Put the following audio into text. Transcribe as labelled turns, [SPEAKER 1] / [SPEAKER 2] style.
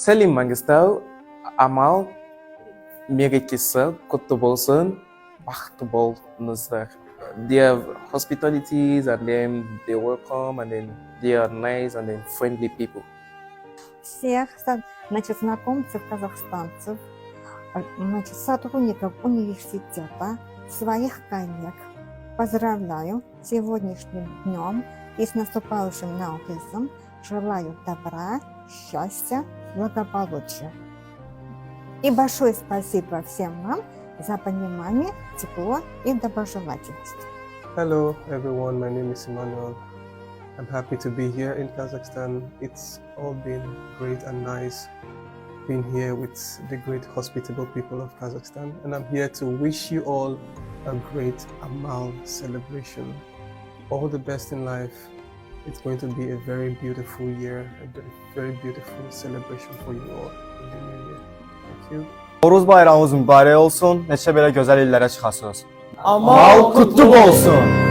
[SPEAKER 1] Selim Mangistau, Amal, Mirikisi, Qutti bo'lsin, baxtli bo'linglar. They have hospitalities and then they welcome and then they are nice and then friendly people.
[SPEAKER 2] Всех, значит, знакомцев казахстанцев, значит, сотрудников университета, своих коллег поздравляю с сегодняшним днем и с наступающим Наурызом. Желаю добра, счастья, благополучия. И большое спасибо всем вам за понимание, тепло и доброжелательность.
[SPEAKER 3] Hello everyone, my name is Emmanuel. I'm happy to be here in Kazakhstan. It's all been great and nice being here with the great hospitable people of Kazakhstan, and I'm here to wish you all a great Amal celebration. All the best in life. It's going to be a very beautiful year, a very beautiful celebration for you all in the new year. Thank you.
[SPEAKER 4] Novruz bayramınız mübarək olsun. Neçə belə gözəl illərə çıxasınız.
[SPEAKER 5] Amal qutlu olsun.